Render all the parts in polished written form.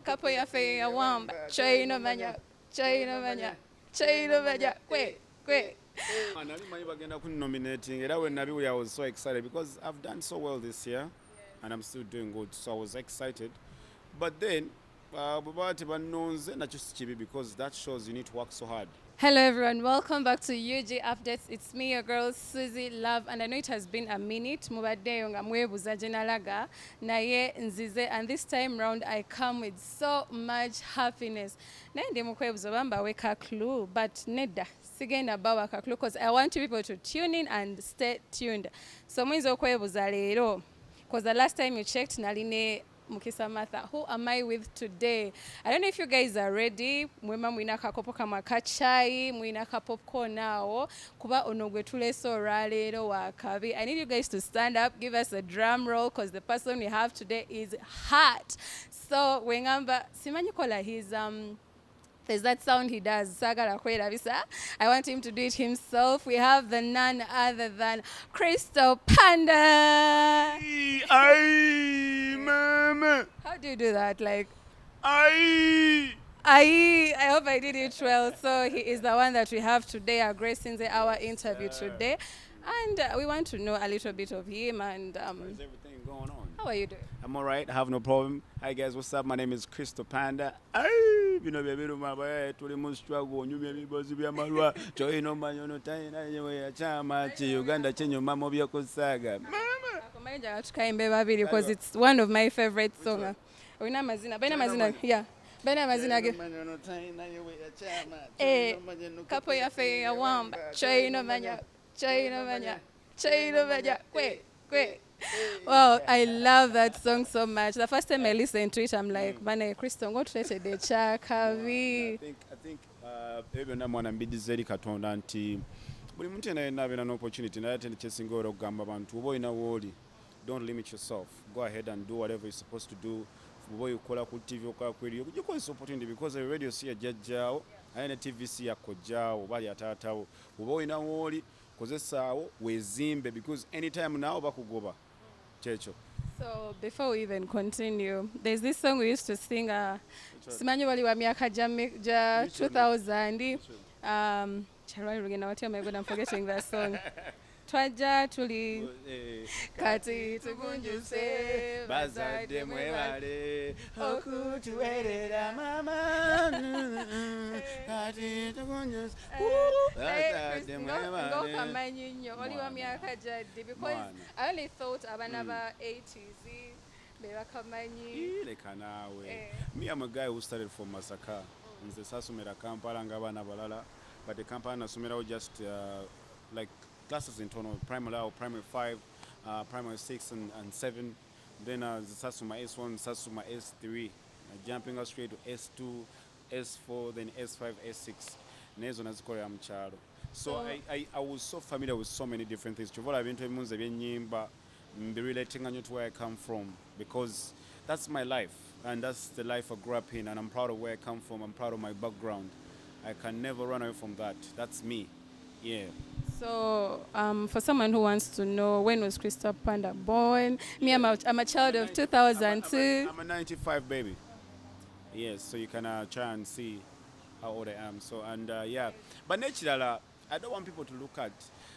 Couple ya fe ya wamba chaino manya kwe. Nominating it. When I was so excited because I've done so well this year and I'm still doing good, so I was excited. But then, because that shows you need to work so hard. Hello everyone, welcome back to UG Updates. It's me, your girl Susie Love, and I know it has been a minute. Mubadde nga mwebuza jenalaga naye nzize, and this time round I come with so much happiness. Naye ndi mukwebuza bamba weka clue, but nedda sigenda bawa ka clue because I want you people to tune in and stay tuned. So mwinza okwebuza leero because the last time you checked naline Mukisa Martha. Who am I with today? I don't know if you guys are ready. Mwema mwina kakopo kama kachai, mwina popcorn now. Kuba onogwe tule so ralero wa kabi. I need you guys to stand up, give us a drum roll because the person we have today is hot. So wengamba simanyi kola there's that sound he does. Sagala kwela bisa. I want him to do it himself. We have the none other than Crystal Panda. Aye, mama. How do you do that? Like, Aye. I hope I did it well. So he is the one that we have today, gracing our interview today. And we want to know a little bit of him. And How's everything going on? How are you doing? I'm all right. I have no problem. Hi guys, what's up? My name is Crystal Panda. Aye, Ebiruma, abayaye tuli mu struggle nyumya mibozi bya malwa. Choino manyono taina nyewe ya chama chi Uganda chenyo mamo bya kusaga. Because it's one of my favorite songs. Baina mazina, yeah. Baina mazina ge. Couple ya fe ya wamba. Choino manya kwe. Wow, I love that song so much. The first time I listened to it, I'm like, "Bana Crystal, go to the chakavi." I think ebyo namwana mbidizeri katonda nti buli muntu ena an opportunity naye ate nekyesingora okugamba abantu oba olina wooli, don't limit yourself, go ahead and do whatever you're supposed to do. Oba okola ku TV okola ku radio ojja kukozesa opportunity because the radio si yajjajjaawo aye ne TV si yakojjaawo oba yataatawo. Oba olina wooli kozesaawo weezimbe because anytime naawo bakugoba kyekyo. So before we even continue, there's this song we used to sing. Simanyi wali wa miaka ja 2000. Charwai Rugina, what am I going? I'm forgetting that song. Twaja tuli kati tugunjuse bazadde mwebale okutuwerera mama kati tugunjuse bazadde mwebale kamanyi nnyo oli wa myaka jaddi because I only thought abana ba 80s bebakamanyi leka naawe. Me, I'm a guy who started from Masaka nze sasomera Kampala ng'abaana balala but the Kampala nasomerawo just like classes in total, primary 5, primary 6 and 7. Then Sasuma S1, Sasuma S3, jumping us straight to S2, S4, then S5, S6. Nezo nazikola mchalo. So I was so familiar with so many different things. Chovola bintu emunze byenyimba, be relating to where I come from because that's my life and that's the life I grew up in and I'm proud of where I come from. I'm proud of my background. I can never run away from that. That's me. Yeah. So, for someone who wants to know, when was Crystal Panda born? Me, I'm a child of 2002. I'm a 95 baby. Yes, so you can try and see how old I am. So, and yeah. But naturally, I don't want people to look at.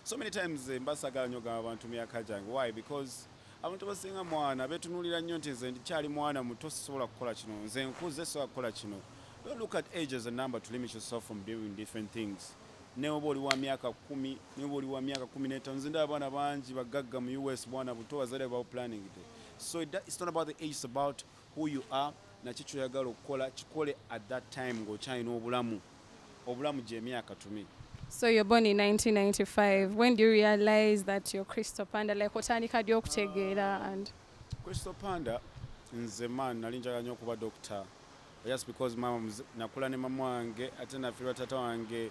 So many times, Mbasaga nyoga want to me akajang. Why? Because I want to sing a mwana, betunulira nnyo nti nze ndi kyali mwana muto sisobola kukola kino. Nze nkuze so kukola kino. Don't look at age as a number to limit yourself from doing different things. Neoba oli wa myaka 10, neoba oli wa myaka 15, nze ndaba abaana bangi bagagga mu US bwana buto wazale about planning it. So it's not about the age, it's about who you are na kiki oyagala okukola kikole at that time ng'okyalina obulamu gy'emyaka to me. So you're born in 1995. When do you realize that you're Crystal Panda? Like otandika ddi okutegeera and Crystal Panda nze man nali njagala nnyo okuba doctor just because mama nakula ne mama wange ate nafiirwa tata wange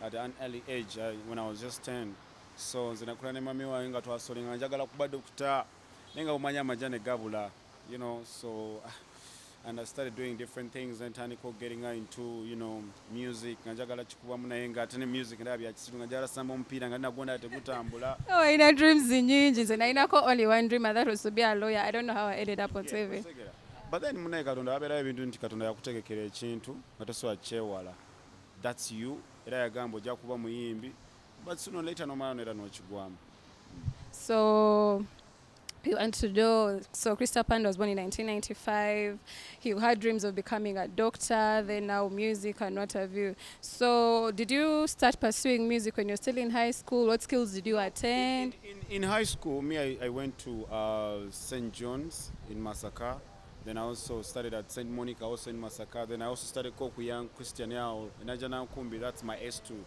at an early age when I was just 10. So nze nakula ne mami wange nga twasolinga njagala kuba doctor naye nga bumanya amajja ne gabula, you know, so and I started doing different things and getting into music ngajagala chikubamu naye nga ate ne music ndaba bya kisiru ngajagala samba omupiira nga nagonda tegutambula. Oh, ina dreams nyingi nze nalinako only one dream, and that was to be a lawyer. I don't know how I ended up on TV. But then munaye katonda abeerayo ebintu nti katonda yakutegekera ekintu nga tosobola kyewala. That's you. Era yagamba ojja kuba muyimbi, but sooner or later nomala era n'okigwamu. So you want to do, so Crystal Panda was born in 1995. He had dreams of becoming a doctor, then now music and what have you. So did you start pursuing music when you're still in high school? What skills did you attend? In high school, I went to St. John's in Masaka. Then I also studied at St. Monica, also in Masaka. Then I also studied Koku Young Christian Yao in Ajana Kumbi. That's my S2.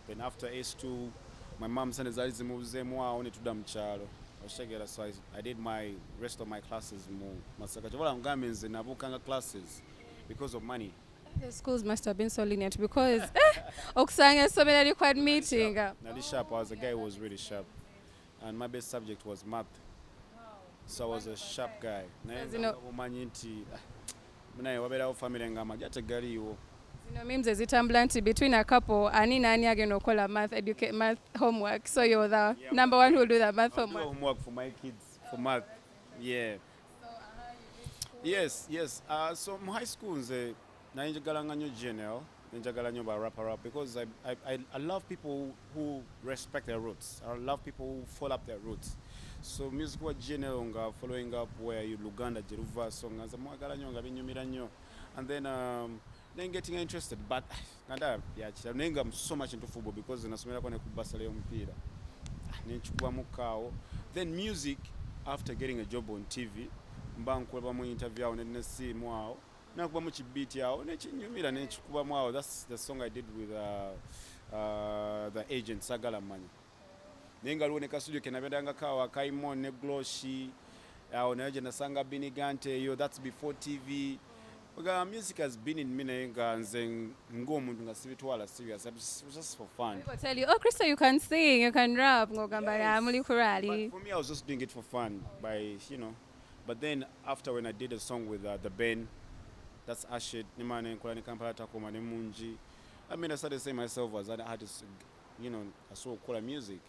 Then after S2, my mom sent us to only to Damchalo. So I did my rest of my classes more Masaka. Classes because of money. The schools must have been so lenient because Oksanga so many required meeting. Nali sharp. I was a guy who was really sharp, and my best subject was math. So I was a sharp guy. Memes zitambula nti between a couple ani nani agenda okola math homework, so you're the number one who will do the math homework for my kids for math. Yeah. Yes. So my high school nze nainjagala nyo general, nainjagala nyo ba rap because I love people who respect their roots. I love people who follow up their roots. So music was general nga following up where you Luganda Jeruva song as a mwagala nyo nga binyumira nyo, and then getting interested, but I'm so much into football because nasomera kone kubasale ompira nenchukua mukao. Then music, after getting a job on TV, mbankweba mu interview awo ne simu awo nakuba mu kibiti awo nekinyumira nenchukua mwawo. That's the song I did with the agent Sagala Manya. Nenga luoneka studio kenabedanga kawa Kaimon ne Gloshi awo naje nasanga Binigante yo. That's before TV. Music has been in me nze ngomuntu ngasibitwala serious. It's just for fun. People tell you, oh Crystal, you can sing, you can rap. But for me, I was just doing it for fun But then after when I did a song with the band, that's Ashid, Nimane Nkolani Kampala Takoma Nemunji. I started saying myself as an artist, I saw call music.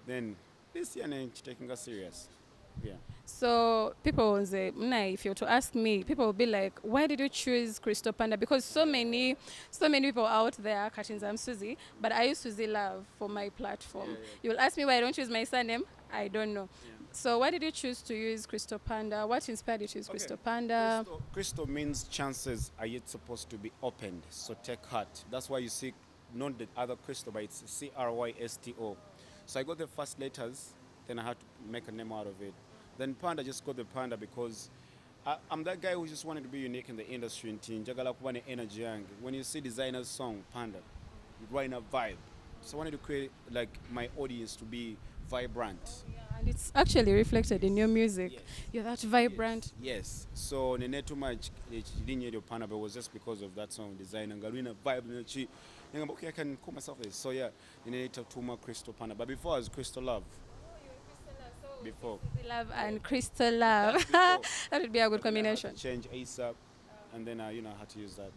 Then this year I'm taking us serious. Yeah. So people will say, if you were to ask me, people will be like, why did you choose Crystal Panda? Because so many people out there, Katinzam Suzy, but I use Suzy Love for my platform. Yeah. You will ask me why I don't choose my surname. I don't know. Yeah. So why did you choose to use Crystal Panda? What inspired you to use Crystal Panda? Crystal means chances are yet supposed to be opened. So take heart. That's why you see not the other Crystal, but it's Crysto. So I got the first letters, then I had to make a name out of it. Then Panda, just got the Panda because I'm that guy who just wanted to be unique in the industry. Njagala kuba ne energy yange. When you see designers song Panda, you write a vibe. So I wanted to create like my audience to be vibrant. Yeah, and it's actually reflected in your music. Yes. You're that vibrant. Yes. So nene too much didn't Panda, but it was just because of that song design and Galina vibe. Okay, I can call myself this. So yeah, nene too much Crystal Panda. But before I was Crystal Love. Before. Love and Crystal Love. That would be a good combination. Change ASAP, and then I had to use that.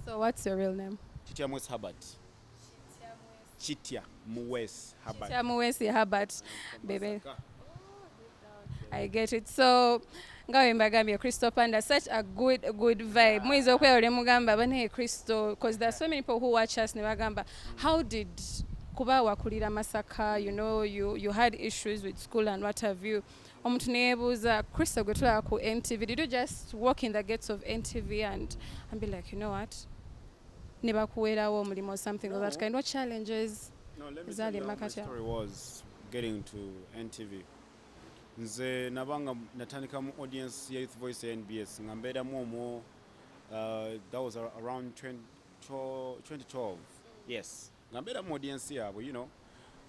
So what's your real name? Chitia Mwes Habat. Chitia Mwes Habat. Chitia Mwes Habat, baby. I get it. So ngawe mbagambye Crystal Panda, such a good vibe. Mwizo kwe ole mugamba bane Crystal, because there are so many people who watch us ne bagamba, how did kuba wakulira Masaka, you had issues with school and what have you. Omuntu nebuza Crystal gutula ku NTV. Did you just walk in the gates of NTV and be like, you know what? Nebakuwerawo mulimo or something of that kind? What challenges? No, let me tell you how my story was getting to NTV. Nze nabanga natandika mu audience ya Youth Voice ya NBS. Ngambeda momo, that was around 2012. Yes. Ngambeda mu audience yabo,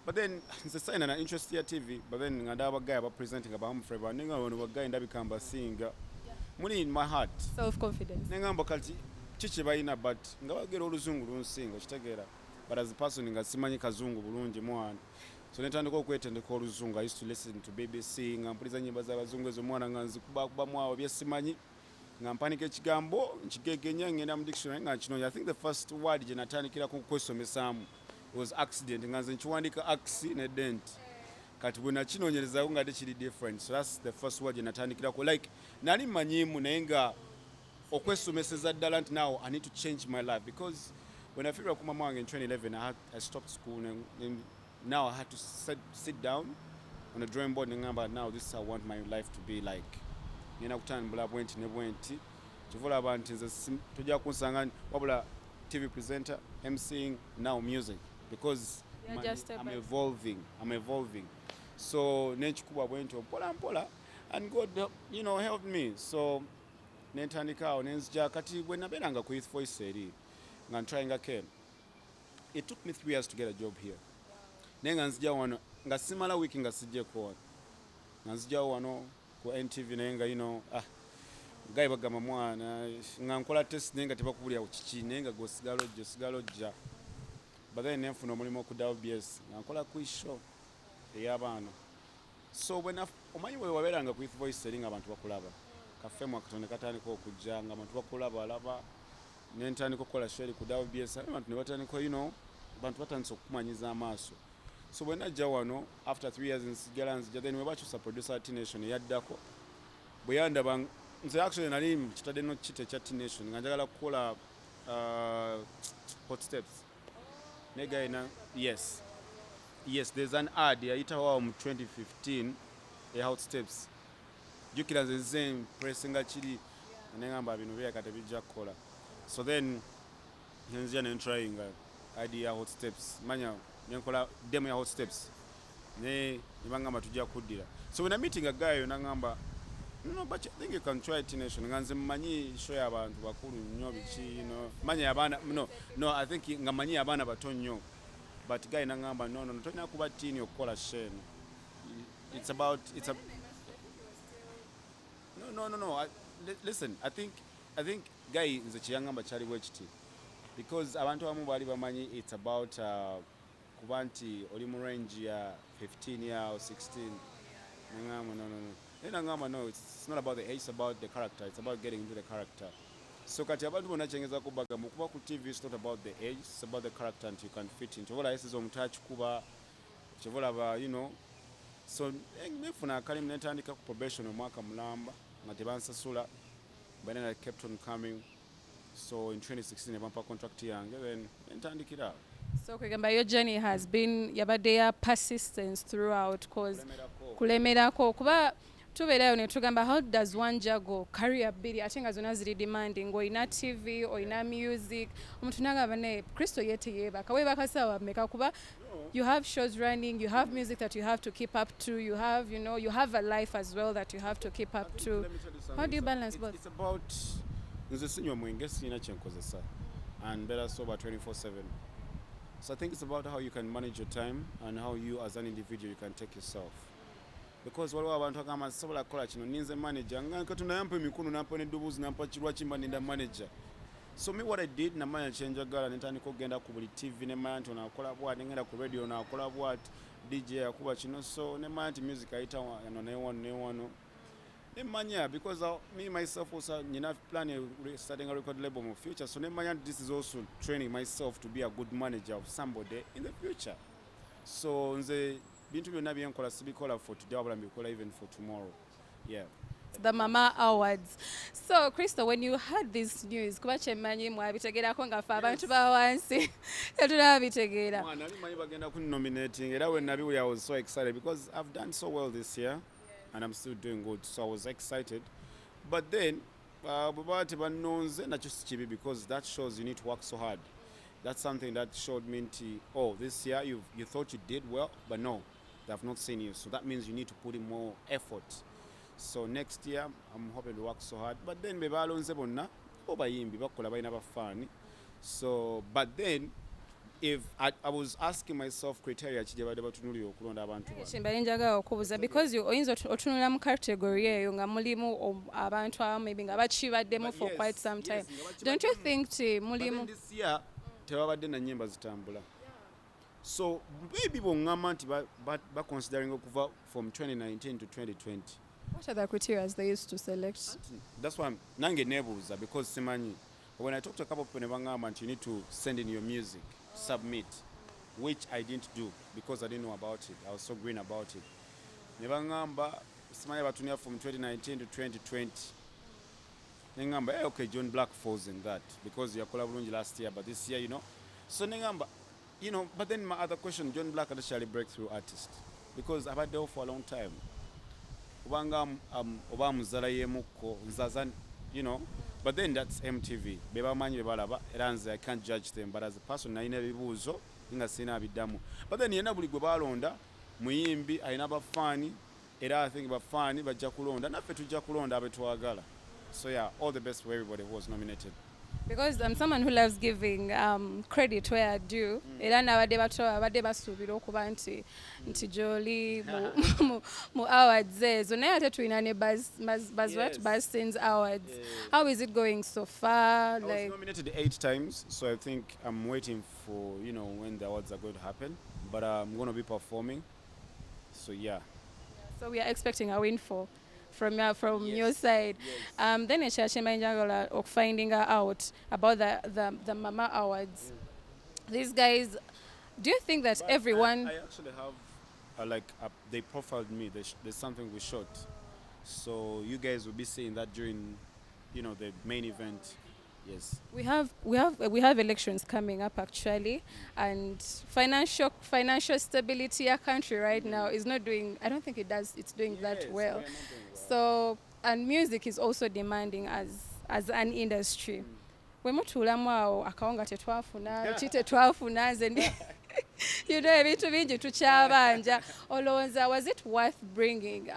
But then nze sign na interest ya TV, but then nganda abagaya ba presenting aba Humphrey ninga wono bagaya ndabikamba singa. Muni in my heart. Self-confidence. Ngamba kati chichi bayina but ngabagera oluzungu lunsinga kitegera. But as a person ngasimanyi kazungu bulungi mwana. So netandika okwetendeka oluzungu. I used to listen to BBC, ngampuliza nyimba z'abazungu ezo mwana nganzi kuba mwawo byesimanyi. nga mpanika ekigambo nkigegenya ngenda mu dictionary nga kinoonya. I think the first word gye natandikirako kwesomesaamu was accident, nga nze nkiwandiika axi ne dent, kati bwe nakinoonyerezako nga tekiri different. So that's the first word gye natandikirako, like nali manyiimu naye nga okwesomeseza ddala nti now I need to change my life, because when I figured out mama wange in 2011 I stopped school and now I had to sit down on the drawing board and ngamba now this is how I want my life to be like. Nina kutambula bwenti ne bwenti kivula abantu nze tujja kunsanga wabula TV presenter, emceeing, now music, because I'm evolving. So nechikuba bwenti mpola and God helped me. So nentandikawo nenzija kati bwe nabeeranga ku Youth Voice eri nga trying again. It took me 3 years to get a job here. Naye nga nzija wano nga simala wiki nga sijjeko wano, nga nzijawo wano ku NTV naye nga gayi bagamba mwana nga nkola test naye nga tebakubulira kiki naye nga gosigala ojja. But then nenfuna omulimu ku AWARDS nga nkola quiz show ey'abaana. So omanyi bwe wabeeranga ku Youth Voice eri nga abantu bakulaba, kafemu akatonde katandika okujja nga abantu bakulaba alaba, nentandika okukola show eri ku AWARDS abantu ne batandika abantu batandise okukumanyiza amaaso. So bwe najja wano after 3 years nsigala nzija, then we bakyusa producer T-Nation eyaddako bwe yandaba nze actually nali kitadde no kite kya T-Nation nga njagala kukola hot steps. Nega yes there's an ad yayitawo mu 2015 hot steps. Jukira nze pressinga kiri nengamba bino byakate bijja kukola. So then nzija trying idea hot steps manya nenkola demo ya hot steps ne nibangamba tujja kuddira. So when I'm meeting a guy nangamba no, but I think you can try T-Nation. Nganze mmanyi show y'abantu bakulu nnyo biki manya abana no I think ngamanyi abana bato nnyo, but guy nangamba no tolina kuba tini okukola shene. It's a no. Listen, I think guy nze kiyangamba kyali bwe kiti, because abantu abamu bali bamanyi it's about kuba nti oli mu range ya 15 year or 16. No, it's not about the age, it's about the character. It's about getting into the character. So kati abantu bonna kyengeza kubaga mukuba ku TV, it's not about the age, it's about the character and you can fit into. Chovola yesizo omutachi kuba chovola ba so nefuna kalimu netandika ku probation omwaka mulamba nga tebansasula, but then I kept on coming. So in 2016 ebampa contract yange, then ntandikira. So your journey has been yabadde persistence throughout, cause kulemerako kuba tubeerayo ne tugamba how does one juggle career bbiri ate nga zonna ziri demanding, oyina TV oyina music, omuntu nagamba ne Kristo yeteyeebaka weebaka ssaawa mmeka kuba you have shows running, you have music that you have to keep up to, you have you have a life as well that you have to keep up to. How do you balance both? It's about nze sinywa mwenge sina kyenkozesa and better sober 24/7. So I think it's about how you can manage your time and how you as an individual you can take yourself. Because waliwo abantu agamba sobola kukola kino ninze manager nga katonda yampa emikono nampa n'eddubuuzi nampa kirwa kimba ninda manager. So me what I did namanya kyenjagala nentandika okugenda ku buli TV nemanya nti onakola bwat, nengenda ku radio nakola bwat, DJ akuba kino, so nemanya nti music ayita newano nemanya, because me myself also nina plan starting a record label in the future, so nemanya this is also training myself to be a good manager of somebody in the future. So nze bintu byonna byenkola sibikola for today wabula mbikola even for tomorrow. Yeah. The Mama Awards. So Kristo, when you heard this news kuba kyemanyi mwabitegeerako nga ffe abantu ba wansi tetulabitegeera. Nali manyi bagenda kunnominating era when nabiwulira I was so excited because I've done so well this year and I'm still doing good, so I was excited. But then bwe tebannonze nakyo si kibi, because that shows you need to work so hard. That's something that showed me this year you thought you did well, but no, they have not seen you, so that means you need to put in more effort. So next year I'm hoping to work so hard. But then bebalonze bonna obayimbi bakola balina bafaani. So but then if I was asking myself criteria kije bade batunulira okulonda abantu bano. Chimbali njagala okubuza because you oyinza otunula mu category eyo nga mulimu abantu abamu maybe nga bakibaddemu for quite some time. Don't you think mulimu this year tebabadde na nnyimba zitambula? So maybe bongamba nti ba considering okuva from 2019 to 2020. What are the criteria they used to select? That's why I'm nange nebuuza because simanyi. When I talked to a couple of people in Bangladesh, you need to send in your music, submit, which I didn't do because I didn't know about it. I was so green about it. Nebangamba simanyi batunia from 2019 to 2020. Nengamba, hey, okay, John Black falls in that because you collaborated last year, but this year, you know. So Nengamba, you know, but then my other question, John Black actually breakthrough artist because I've had there for a long time. Obanga muzala yemuko nzazan, you know, but then that's MTV. Beba manyi bebalaba eranze I can't judge them, but as a person naina bibuzo nga sina bidamu. But then yena buli gwe balonda muyimbi ayina bafani era I think bafani bajja kulonda naffe tujja kulonda abetwagala. So yeah, all the best for everybody who was nominated. Because I'm someone who loves giving credit where I do. Era nabadde abadde basuubira okuba nti Jolie mu awards ezo naye ate tulina ne Buzz Scenes Awards. How is it going so far? I was nominated 8 times, so I think I'm waiting for, you know, when the awards are going to happen. But I'm going to be performing. So yeah. So we are expecting a windfall from your side. Yes. Then njagala finding out about the Mama Awards. These guys, do you think that But everyone... I actually have, they profiled me. There's something we shot. So you guys will be seeing that during, you know, the main event. Yes. We have elections coming up actually, and financial stability our country right now is not doing. I don't think it's doing that well. So, and music is also demanding as an industry. We mutulamu awo akawunga tetwafuna ki tetwafuna nze you know ebintu bingi tukyabanja olowooza was it worth bringing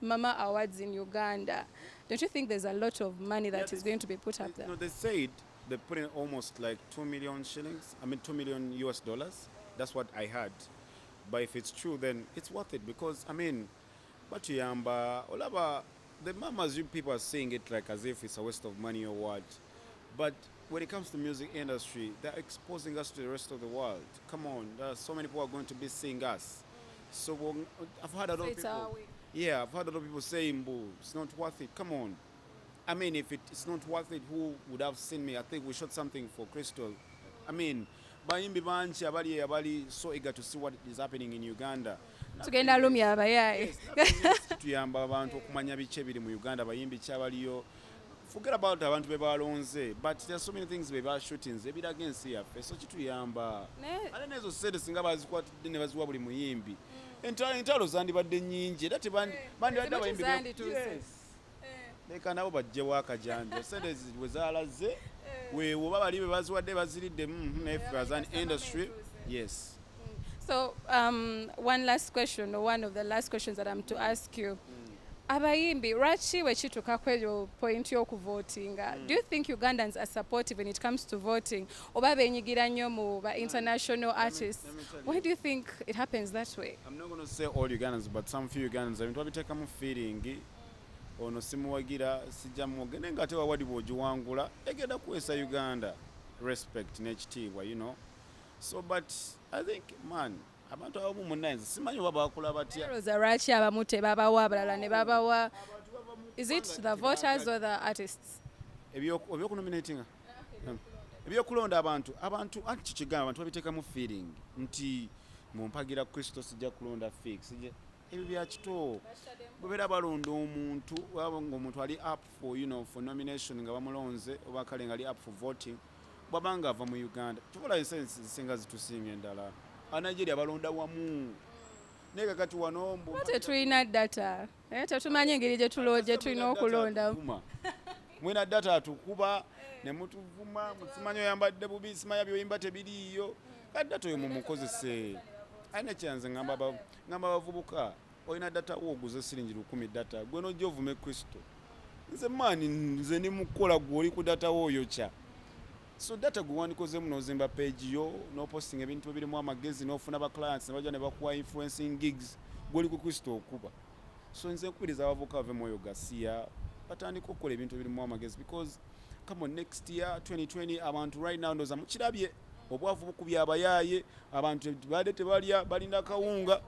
Mama Awards in Uganda? Don't you think there's a lot of money that is going to be put up there? No, they said they put in almost like 2 million shillings. I mean, $2 million US. That's what I heard. But if it's true, then it's worth it because, I mean, but the mamas, you people are saying it like as if it's a waste of money or what. But when it comes to music industry, they're exposing us to the rest of the world. Come on, there are so many people who are going to be seeing us. So I've heard a lot of people. Yeah, I've heard a lot of people saying, it's not worth it. Come on. I mean, if it's not worth it, who would have seen me? I think we shot something for Crystal. I mean, bayimbi banchi abali so eager to see what is happening in Uganda. Tugenda lumya abayaye. Tuyamba abantu okumanya biche biri mu Uganda bayimbi kyabaliyo. Forget about abantu bebalonze, but there's so many things beba shootings ebira against here. So kituyamba. Ale nezo sede singa bazikwatidde ne baziwa buli muyimbi. Entalo zandibadde nnyingi era bandi badde abayimbi. Leka nabo bajje wakajanja sente we zaalaze weewo babali be baziwadde baziridde as an industry. Yes. So one last question, or one of the last questions that I'm to ask you. Abayimbi lwaki wekituuka kweyo point y'okuvotinga? Do you think Ugandans are supportive when it comes to voting oba beenyigira nnyo mu ba international artists? Why do you think it happens that way? I'm not going to say all Ugandans, but some few Ugandans ebintu babiteekamu feeling ono simuwagira sijja mwogende nga ate wawadi bw'ogiwangula egenda kuweesa Uganda respect n'ekitiibwa, you know. So but I think man abantu abamu munnaye simanyi oba bakula batya. Roza lwaki abamu tebabawa abalala ne babawa? Is it the voters or the artists? Ebyokunominatinga ebyokulonda abantu anti kigamba abantu babiteekamu feeling nti mumpagira Kristo sijja kulonda fix ebyo byakito bwebeera balonda omuntu waba ng'omuntu ali up for, you know, for nomination nga bamulonze oba kale nga ali up for voting bwabanga ava mu Uganda tukola ensensi zisinga zitusinga endala Nigeria balonda wamu naye kakati wano tetulina data tetumanyi engeri gye tulina okulonda mwina data atukuba ne mutuvuma musimanyi oyambadde bubi simanya byoyimba tebiriiyo kati data oyo mumukozese ayina kyanze ngamba abavubuka olina data wooguze siringi 10 data gwe nojja ovume Kristo nze maani nze ni mukola gw'oli ku data wooyo kya so data gwe wandikozeemu n'ozimba page yo n'oposting ebintu ebirimu amagezi n'ofuna ba clients ne bajja ne bakuwa influencing gigs gw'oli ku Kristo okuba so nze nkubiriza abavubuka bave mu oyo gasiya batandika okukola ebintu ebirimu amagezi because come on next year 2020 abantu right now ndoza mukirabye obwavu bukubya abayaye abantu badde tebalya balinda kawunga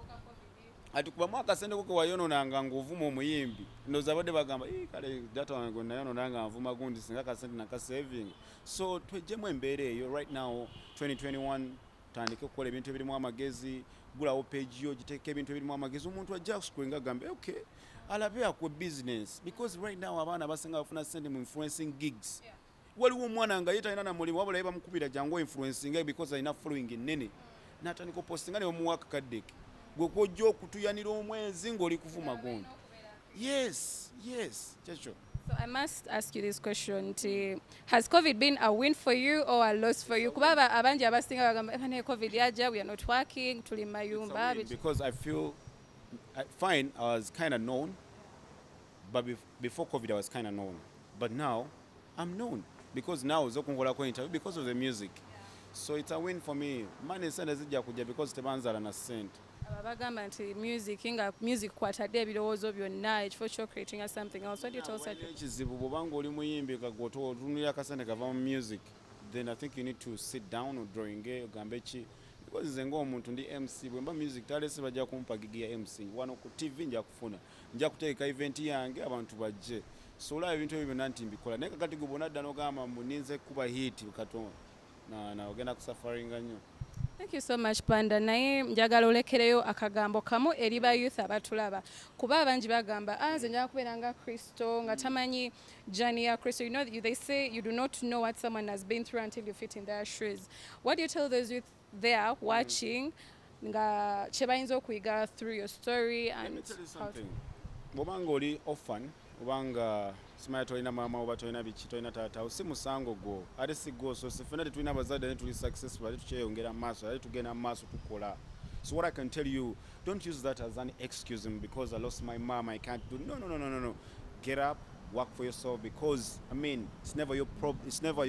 ati kubamu akasente ko kewayononanga ng'ovuma omuyimbi ndowooza badde bagamba kale data wange nayononanga nvuma gundi singa akasente nakasaving. So twejjemu embeera eyo right now 2021 tandike okukola ebintu ebirimu amagezi, gulawo page yo giteeka ebintu ebirimu amagezi, omuntu ajja kusukulinga agambe okay alabe akwe business, because right now abaana abasinga bafuna sente mu influencing gigs. Waliwo omwana nga ye talina na mulimu wabula ye bamukubira jangu influencing because alina following ennene n'atandika opostinga ne bamuwa akakaddeke gwe kwojja okutuyanira omwezi ng'oli kuvuma gundi. Yes kyekyo. So I must ask you this question. Has COVID been a win for you or a loss for you? Kuba abangi abasinga bagamba ebane COVID yaja, we are not working, tuli mayumba. Because I feel fine, I was kind of known, but before COVID I was kind of known. But now I'm known because now zokungola ko interview because of the music. So it's a win for me. Money sente zijja kujja because tebanzala na sente. Abagamba nti music kwatadde ebirowoozo byonna ekifo ky'ocreating something else. What do you tell such people? Ekizibu bw'obanga oli muyimbi kagoto otunulira akasente kava mu music, then I think you need to sit down odrawinge ogambe ki, because nze ng'omuntu ndi MC bwe mba music talese bajja kumpa gigi ya MC wano ku TV nja kufuna, nja kuteeka event yange abantu bajje. So olaba ebintu ebyo byonna nti mbikola naye kakati gwe bwonna dda n'ogamba muninze kuba hit katonda na ogenda kusafaringa nnyo. Thank you so much Panda. Naye njagala olekereyo akagambo kamu eri ba youth abatulaba kuba abangi bagamba nze njagala kubeera nga Kristo nga tamanyi journey ya Kristo. You know, they say you do not know what someone has been through until you fit in their shoes. What do you tell those youth there watching nga kye bayinza okuyiga through your story? And let me tell you something. Bw'obanga oli orphan obanga simanya tolina maama oba tolina biki tolina taata si musango gwo ate si gwo. So sifena tetulina bazadde ne tuli successful ate tukyeyongera maaso ate tugenda maaso tukola. So what I can tell you, don't use that as an excuse because I lost my mom, I can't do. No. Get up, work for yourself, because I mean it's never your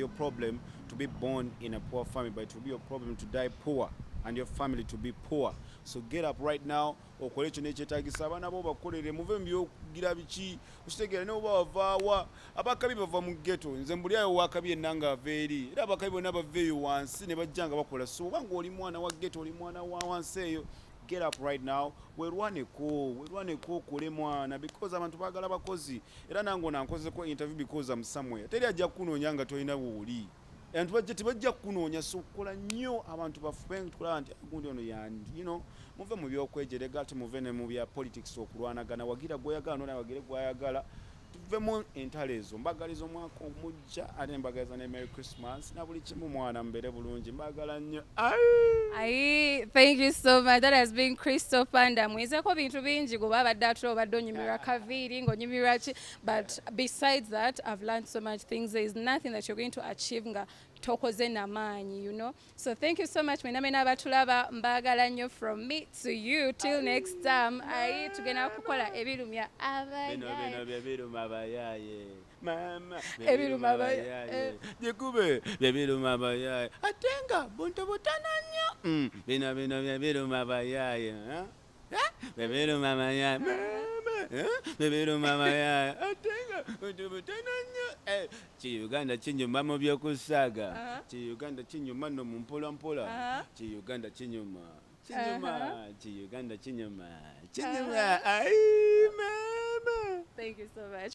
problem to be born in a poor family, but it will be your problem to die poor and your family to be poor. So get up right now, okole ekyo nekyetaagisa abaana bo bakolere muve mu byokugira biki okitegeera ne oba wavaawa abakabi bava mu ghetto nze mbuli ayo wakabi yenna nga ava eri era abakabi bonna bava eyo wansi ne bajja nga bakola. So obanga oli mwana wa ghetto oli mwana wa wansi eyo, get up right now, werwaneko okole mwana, because abantu baagala bakozi. Era nange nankozeko interview because I'm somewhere, teri ajja kunoonya nga tolina wooli. And tebajja kunoonya. So kola nnyo abantu bafube tukulaba nti gundi ono yandi muve mu byokwejerega ate muve ne mu bya politics okulwanagana, wagira gw'oyagala nona wagire gw'ayagala, tuvemu entalo ezo. Mbagaliza omwaka omujja ate mbagaliza ne Merry Christmas na buli kimu mwana mbeere bulungi, mbagala nnyo. Thank you so much. That has been Crystal Panda. Mwizeko bintu bingi goba abadde atula obadde onyumirwa kaviiri ng'onyumirwa ki, but besides that I've learned so much things. There is nothing that you're going to achieve nga tokoze namaanyi, So thank you so much. Mwena abatulaba mbagala nnyo from me to you. Till next time. Tugenda kukola ebirumya abayaye. Mama ebiruma abayaye. Jekube ebiruma abayaye. Atenga buntu butana nnyo. Bino ebiruma abayaye. Ebiruma abayaye. Ebiruma abayaye. Atenga buntu butana nnyo. Uganda kinyuma mu byokusaaga. Uganda kinyuma no mu mpola. Uganda kinyuma. Uganda kinyuma. Ai mama. Thank you so much.